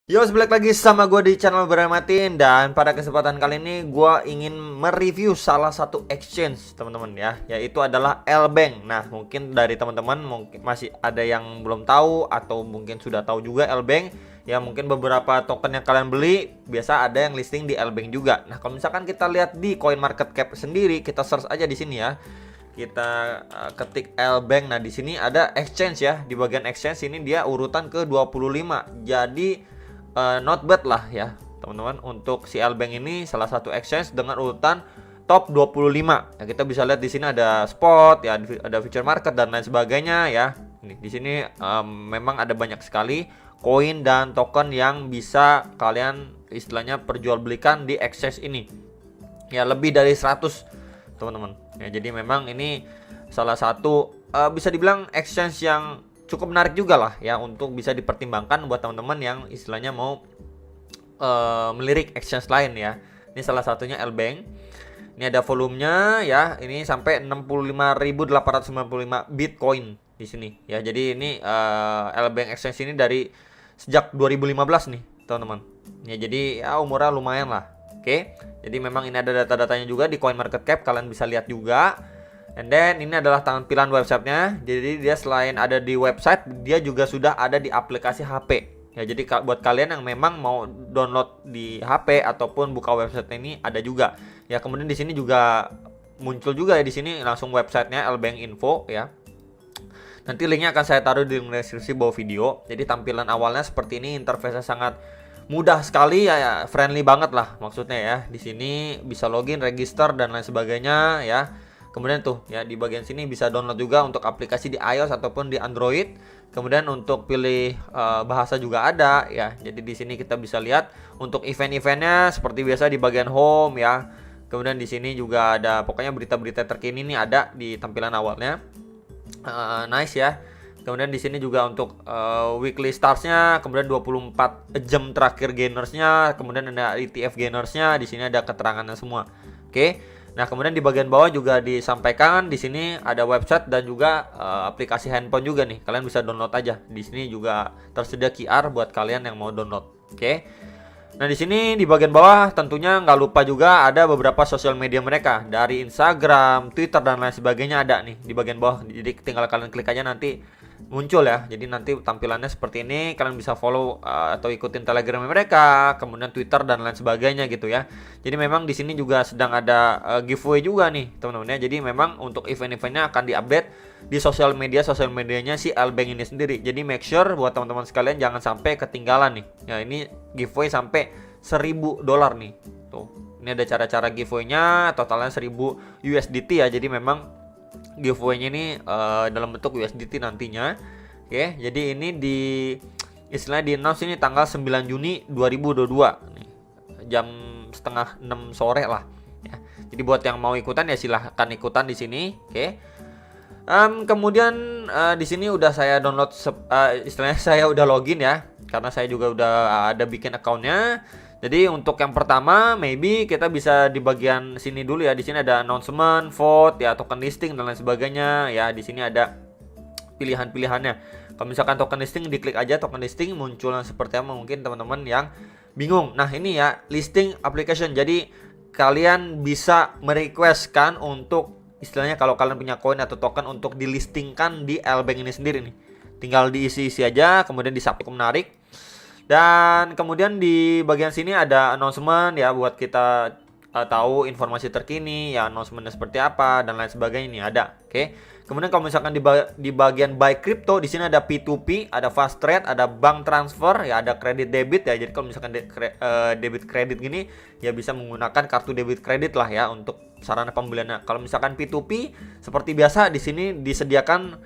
Yo, balik lagi sama gue di channel Brian Martin. Dan pada kesempatan kali ini gue ingin mereview salah satu exchange teman-teman ya, yaitu adalah Lbank. Nah, mungkin dari teman-teman mungkin masih ada yang belum tahu atau mungkin sudah tahu juga Lbank. Ya, mungkin beberapa token yang kalian beli biasa ada yang listing di Lbank juga. Nah, kalau misalkan kita lihat di CoinMarketCap sendiri, kita search aja di sini ya. Kita ketik Lbank. Nah, di sini ada exchange ya. Di bagian exchange ini dia urutan ke 25. Jadi not bad lah ya teman-teman, untuk si Lbank ini salah satu exchange dengan urutan top 25. Nah, kita bisa lihat di sini ada spot ya, ada future market dan lain sebagainya ya. Ini di sini memang ada banyak sekali koin dan token yang bisa kalian istilahnya perjualbelikan di exchange ini. Ya, lebih dari 100 teman-teman. Ya, jadi memang ini salah satu bisa dibilang exchange yang cukup menarik juga lah ya, untuk bisa dipertimbangkan buat teman-teman yang istilahnya mau melirik exchange lain ya. Ini salah satunya Lbank. Ini ada volumenya ya, ini sampai 65.895 Bitcoin di sini ya. Jadi ini Lbank exchange ini dari sejak 2015 nih teman-teman. Ya, jadi ya umurnya lumayan lah. Oke. Jadi memang ini ada data-datanya juga di CoinMarketCap, kalian bisa lihat juga. And then ini adalah tampilan websitenya. Jadi dia selain ada di website, dia juga sudah ada di aplikasi HP. Ya, jadi buat kalian yang memang mau download di HP ataupun buka website ini ada juga. Ya, kemudian di sini juga muncul juga ya, di sini langsung websitenya Lbank Info ya. Nanti linknya akan saya taruh di deskripsi bawah video. Jadi tampilan awalnya seperti ini, interface-nya sangat mudah sekali ya, friendly banget lah maksudnya ya. Di sini bisa login, register dan lain sebagainya ya. Kemudian tuh ya, di bagian sini bisa download juga untuk aplikasi di iOS ataupun di Android. Kemudian untuk pilih bahasa juga ada ya. Jadi di sini kita bisa lihat untuk event-eventnya seperti biasa di bagian home ya. Kemudian di sini juga ada pokoknya berita-berita terkini nih ada di tampilan awalnya. Nice ya. Kemudian di sini juga untuk weekly stars-nya, kemudian 24 jam terakhir gainersnya, kemudian ada ETF gainersnya, di sini ada keterangannya semua. Oke. Nah, kemudian di bagian bawah juga disampaikan di sini ada website dan juga aplikasi handphone juga nih. Kalian bisa download aja. Di sini juga tersedia QR buat kalian yang mau download. Oke. Nah, di sini di bagian bawah tentunya nggak lupa juga ada beberapa sosial media mereka, dari Instagram, Twitter dan lain sebagainya ada nih di bagian bawah. Jadi tinggal kalian klik aja nanti muncul ya. Jadi nanti tampilannya seperti ini, kalian bisa follow atau ikutin Telegram mereka, kemudian Twitter dan lain sebagainya gitu ya. Jadi memang di sini juga sedang ada giveaway juga nih teman-teman ya. Jadi memang untuk event-eventnya akan diupdate di sosial medianya si Lbank ini sendiri. Jadi make sure buat teman-teman sekalian jangan sampai ketinggalan nih. Ya, ini giveaway sampai $1.000 nih. Tuh. Ini ada cara-cara giveaway-nya, totalnya 1000 USDT ya. Jadi memang giveaway-nya ini dalam bentuk USDT nantinya. Oke, jadi ini di istilahnya di announce ini tanggal 9 Juni 2022 nih. Jam setengah 6 sore lah ya. Jadi buat yang mau ikutan ya silahkan ikutan di sini. Oke. Kemudian di sini udah saya download istilahnya saya udah login ya, karena saya juga udah ada bikin accountnya. Jadi untuk yang pertama maybe kita bisa di bagian sini dulu ya. Di sini ada announcement, vote ya, token listing dan lain sebagainya ya. Di sini ada pilihan-pilihannya. Kalau misalkan token listing, diklik aja token listing, munculnya seperti apa mungkin teman-teman yang bingung. Nah, ini ya listing application. Jadi kalian bisa merequestkan untuk istilahnya kalau kalian punya koin atau token untuk dilistingkan di Lbank ini sendiri nih. Tinggal diisi-isi aja, kemudian disubmit, menarik. Dan kemudian di bagian sini ada announcement ya, buat kita tahu informasi terkini ya, announcementnya seperti apa dan lain sebagainya ini ada. Oke. Kemudian kalau misalkan di bagian buy crypto, di sini ada P2P, ada fast trade, ada bank transfer ya, ada kredit debit ya. Jadi kalau misalkan debit kredit gini ya bisa menggunakan kartu debit kredit lah ya untuk sarana pembeliannya. Kalau misalkan P2P seperti biasa di sini disediakan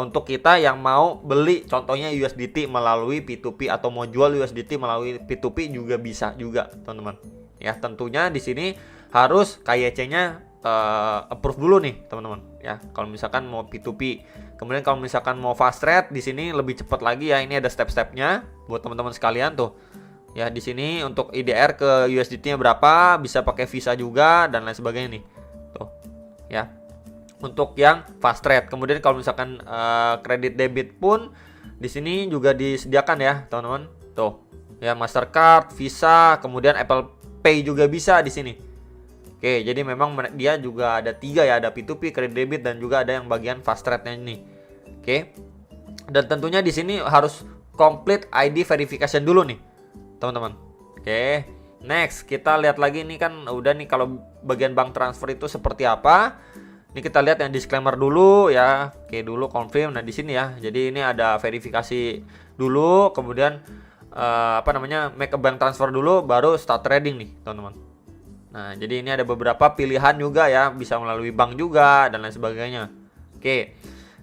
untuk kita yang mau beli contohnya USDT melalui P2P atau mau jual USDT melalui P2P juga bisa juga teman-teman. Ya, tentunya di sini harus KYC-nya approve dulu nih teman-teman ya. Kalau misalkan mau P2P, kemudian kalau misalkan mau fast trade di sini lebih cepat lagi ya. Ini ada step-stepnya buat teman-teman sekalian tuh. Ya, di sini untuk IDR ke USDT-nya berapa, bisa pakai Visa juga dan lain sebagainya nih. Tuh. Ya. Untuk yang fast trade. Kemudian kalau misalkan kredit debit pun di sini juga disediakan ya, teman-teman. Tuh. ya, Mastercard, Visa, kemudian Apple Pay juga bisa di sini. Oke, jadi memang dia juga ada 3 ya, ada P2P, kredit debit, dan juga ada yang bagian fast trade-nya ini. Oke. Dan tentunya di sini harus complete ID verification dulu nih, teman-teman. Oke. Next, kita lihat lagi nih kan udah nih kalau bagian bank transfer itu seperti apa. Ini kita lihat yang disclaimer dulu ya. Oke, dulu confirm. Nah, di sini ya. Jadi ini ada verifikasi dulu, kemudian make a bank transfer dulu, baru start trading nih, teman-teman. Nah, jadi ini ada beberapa pilihan juga ya, bisa melalui bank juga dan lain sebagainya. Oke.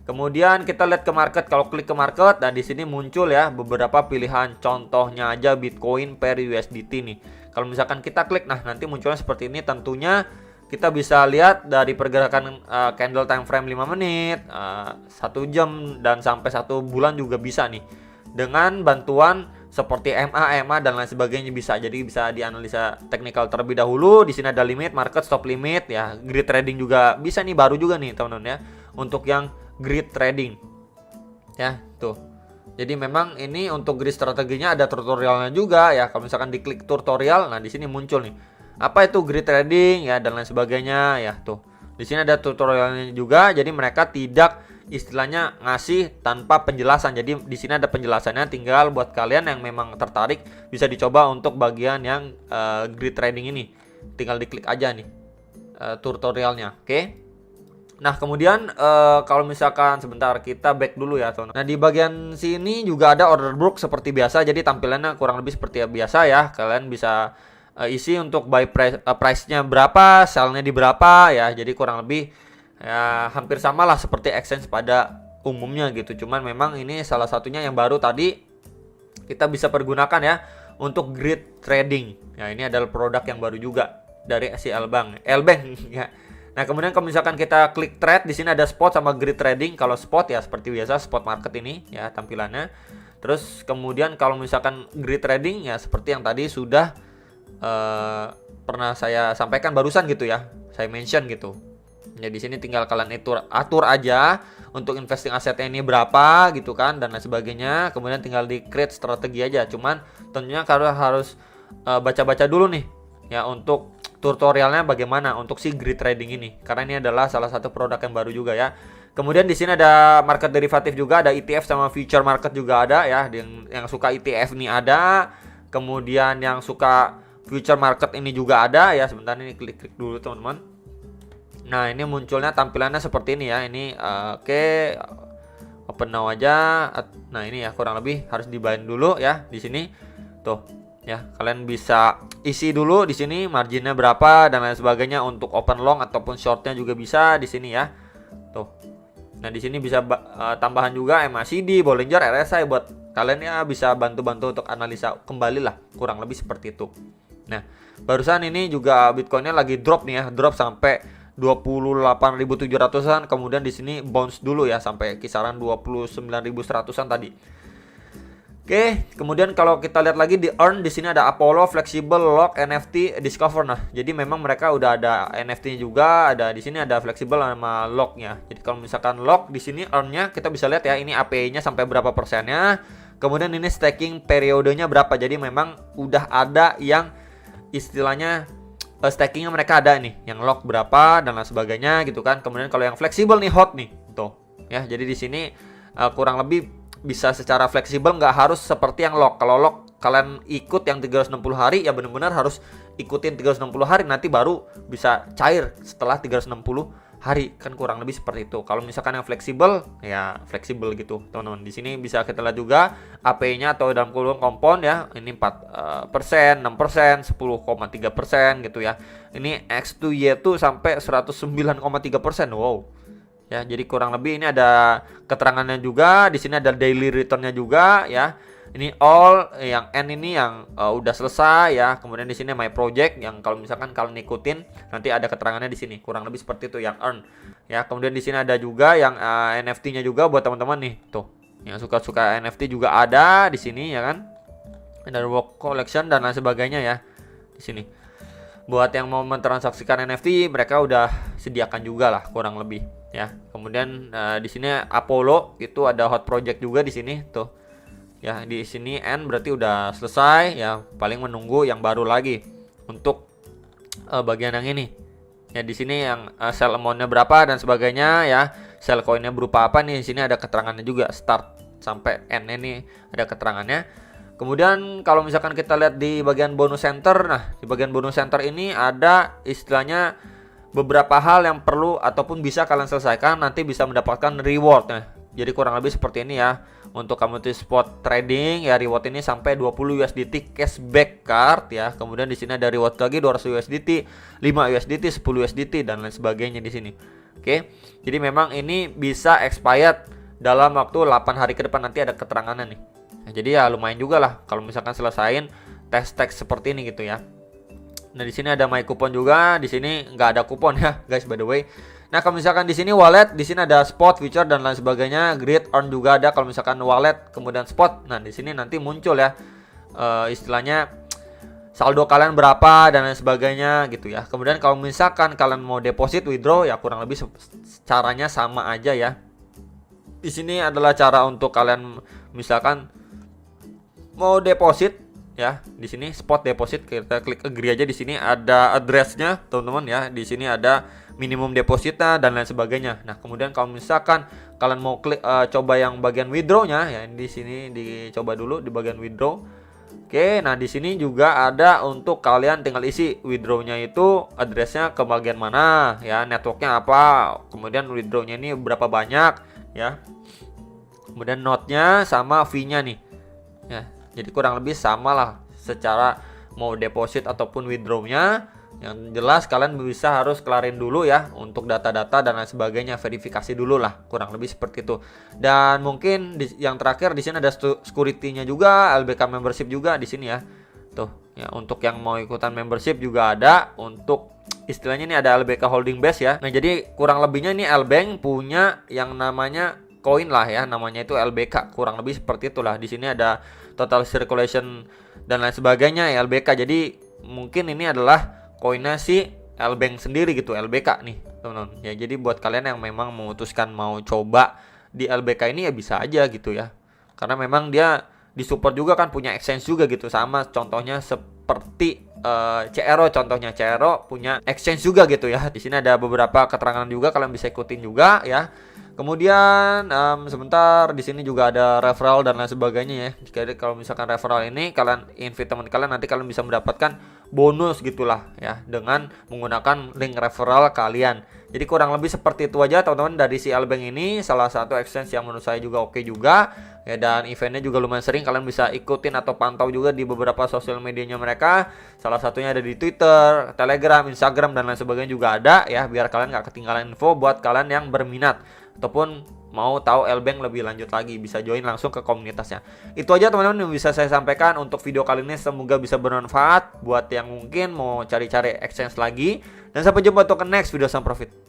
Kemudian kita lihat ke market. Kalau klik ke market, dan di sini muncul ya beberapa pilihan. Contohnya aja Bitcoin per USDT nih. Kalau misalkan kita klik, nah nanti munculnya seperti ini. Tentunya kita bisa lihat dari pergerakan candle time frame 5 menit, 1 jam, dan sampai 1 bulan juga bisa nih. Dengan bantuan seperti MA, EMA, dan lain sebagainya bisa. Jadi bisa dianalisa teknikal terlebih dahulu. Di sini ada limit, market, stop limit ya. Grid trading juga bisa nih, baru juga nih teman-teman ya. Untuk yang grid trading ya tuh. Jadi memang ini untuk grid strateginya ada tutorialnya juga ya. Kalau misalkan diklik tutorial, nah di sini muncul nih apa itu grid trading ya dan lain sebagainya ya tuh. Di sini ada tutorialnya juga. Jadi mereka tidak istilahnya ngasih tanpa penjelasan. Jadi di sini ada penjelasannya, tinggal buat kalian yang memang tertarik bisa dicoba untuk bagian yang grid trading ini. Tinggal diklik aja nih tutorialnya. Oke. Nah, kemudian kalau misalkan sebentar kita back dulu ya, teman. Nah, di bagian sini juga ada order book seperti biasa. Jadi tampilannya kurang lebih seperti biasa ya. Kalian bisa isi untuk buy price-nya berapa, sell-nya di berapa ya. Jadi kurang lebih ya hampir sama lah seperti exchange pada umumnya gitu. Cuman memang ini salah satunya yang baru tadi kita bisa pergunakan ya untuk grid trading. Ya, ini adalah produk yang baru juga dari si Elbank ya. Nah, kemudian kalau misalkan kita klik trade, di sini ada spot sama grid trading. Kalau spot ya seperti biasa spot market ini ya tampilannya. Terus kemudian kalau misalkan grid trading ya seperti yang tadi sudah pernah saya sampaikan barusan gitu ya. Saya mention gitu. Ya di sini tinggal kalian atur aja untuk investing asetnya ini berapa gitu kan dan lain sebagainya. Kemudian tinggal di create strategi aja. Cuman tentunya kalian harus baca-baca dulu nih ya untuk tutorialnya bagaimana untuk si grid trading ini, karena ini adalah salah satu produk yang baru juga ya. Kemudian di sini ada market derivatif juga, ada ETF sama future market juga ada ya. Yang suka ETF ini ada, kemudian yang suka future market ini juga ada ya. Sebentar ini klik dulu teman-teman. Nah, ini munculnya tampilannya seperti ini ya. Ini oke. Open now aja. Nah, ini ya kurang lebih harus dibayar dulu ya di sini. Tuh. Ya, kalian bisa isi dulu di sini marginnya berapa dan lain sebagainya untuk open long ataupun shortnya juga bisa di sini ya. Tuh. Nah, di sini bisa tambahan juga MACD, Bollinger, RSI buat kalian ya bisa bantu-bantu untuk analisa kembali lah, kurang lebih seperti itu. Nah, barusan ini juga Bitcoinnya lagi drop nih ya, drop sampai 28.700-an, kemudian di sini bounce dulu ya sampai kisaran 29.100-an tadi. Oke, kemudian kalau kita lihat lagi di earn, di sini ada Apollo, Flexible, Lock, NFT, Discover. Nah, jadi memang mereka udah ada NFT-nya juga, ada di sini ada Flexible sama Lock-nya. Jadi kalau misalkan Lock di sini earn-nya kita bisa lihat ya, ini API-nya sampai berapa persennya. Kemudian ini staking periodenya berapa. Jadi memang udah ada yang istilahnya stakingnya mereka ada nih, yang Lock berapa dan lain sebagainya gitu kan. Kemudian kalau yang Flexible nih hot nih, tuh. Ya, jadi di sini kurang lebih bisa secara fleksibel, nggak harus seperti yang lock. Kalau lock kalian ikut yang 360 hari ya benar-benar harus ikutin 360 hari, nanti baru bisa cair setelah 360 hari, kan kurang lebih seperti itu. Kalau misalkan yang fleksibel ya fleksibel gitu teman-teman. Di sini bisa kita lihat juga API-nya atau dalam kurung kompon ya, ini 4%, 6%, 10,3% gitu ya. Ini X2Y2 sampai 109,3%. Wow. Ya, jadi kurang lebih ini ada keterangannya juga. Di sini ada daily return-nya juga ya. Ini all, yang N ini yang udah selesai ya. Kemudian di sini my project yang kalau misalkan kalian ikutin nanti ada keterangannya di sini. Kurang lebih seperti itu yang earn. Ya, kemudian di sini ada juga yang NFT-nya juga buat teman-teman nih. Tuh. Yang suka-suka NFT juga ada di sini ya kan. Ada work collection dan lain sebagainya ya. Di sini. Buat yang mau mentransaksikan NFT, mereka udah sediakan juga lah kurang lebih. Ya, kemudian di sini Apollo itu ada hot project juga di sini tuh. Ya, di sini end berarti udah selesai ya, paling menunggu yang baru lagi untuk bagian yang ini. Ya, di sini yang sell amount-nya berapa dan sebagainya ya. Sell coin-nya berupa apa nih? Di sini ada keterangannya juga, start sampai end ini ada keterangannya. Kemudian kalau misalkan kita lihat di bagian bonus center, nah di bagian bonus center ini ada istilahnya beberapa hal yang perlu ataupun bisa kalian selesaikan, nanti bisa mendapatkan reward. Nah, jadi kurang lebih seperti ini ya. Untuk community spot trading ya, reward ini sampai 20 USDT cashback card ya. Kemudian di sini ada reward lagi 200 USDT, 5 USDT, 10 USDT dan lain sebagainya di sini. Oke. Jadi memang ini bisa expired dalam waktu 8 hari ke depan, nanti ada keterangannya nih. Nah, jadi ya lumayan juga lah kalau misalkan selesain tes seperti ini gitu ya. Nah, di sini ada my coupon juga, di sini nggak ada kupon ya, guys, by the way. Nah, kalau misalkan di sini wallet, di sini ada spot, future dan lain sebagainya. Grid earn juga ada kalau misalkan wallet kemudian spot. Nah, di sini nanti muncul ya istilahnya saldo kalian berapa dan lain sebagainya gitu ya. Kemudian kalau misalkan kalian mau deposit, withdraw ya kurang lebih caranya sama aja ya. Di sini adalah cara untuk kalian misalkan mau deposit ya, di sini spot deposit, kita klik agree aja. Di sini ada addressnya teman-teman ya, di sini ada minimum depositnya dan lain sebagainya. Nah, kemudian kalau misalkan kalian mau klik coba yang bagian withdrawnya ya, di sini dicoba dulu di bagian withdraw. Oke, nah di sini juga ada untuk kalian tinggal isi withdrawnya itu addressnya ke bagian mana ya, networknya apa, kemudian withdrawnya ini berapa banyak ya, kemudian note-nya sama fee-nya nih ya. Jadi kurang lebih sama lah secara mau deposit ataupun withdrawnya. Yang jelas kalian bisa harus kelarin dulu ya untuk data-data dan lain sebagainya, verifikasi dulu lah, kurang lebih seperti itu. Dan mungkin yang terakhir di sini ada security-nya juga, LBK membership juga di sini ya. Tuh ya, untuk yang mau ikutan membership juga ada, untuk istilahnya ini ada LBK holding base ya. Nah, jadi kurang lebihnya ini Lbank punya yang namanya koin lah ya, namanya itu LBK, kurang lebih seperti itulah. Di sini ada total circulation dan lain sebagainya ya, LBK. Jadi mungkin ini adalah koinnya si Lbank sendiri gitu, LBK nih teman-teman ya. Jadi buat kalian yang memang memutuskan mau coba di LBK ini ya bisa aja gitu ya, karena memang dia disupport juga kan, punya exchange juga gitu, sama contohnya seperti CRO, contohnya CRO punya exchange juga gitu ya. Di sini ada beberapa keterangan juga, kalian bisa ikutin juga ya. Kemudian sebentar, di sini juga ada referral dan lain sebagainya ya. Jadi kalau misalkan referral ini kalian invite teman kalian, nanti kalian bisa mendapatkan bonus gitulah ya dengan menggunakan link referral kalian. Jadi kurang lebih seperti itu aja teman-teman dari si Lbank ini, salah satu exchange yang menurut saya juga oke juga ya, dan eventnya juga lumayan sering, kalian bisa ikutin atau pantau juga di beberapa sosial medianya mereka. Salah satunya ada di Twitter, Telegram, Instagram dan lain sebagainya juga ada ya, biar kalian nggak ketinggalan info buat kalian yang berminat ataupun mau tahu Lbank lebih lanjut lagi, bisa join langsung ke komunitasnya. Itu aja teman-teman yang bisa saya sampaikan untuk video kali ini, semoga bisa bermanfaat buat yang mungkin mau cari-cari exchange lagi. Dan sampai jumpa untuk ke next video, sama profit.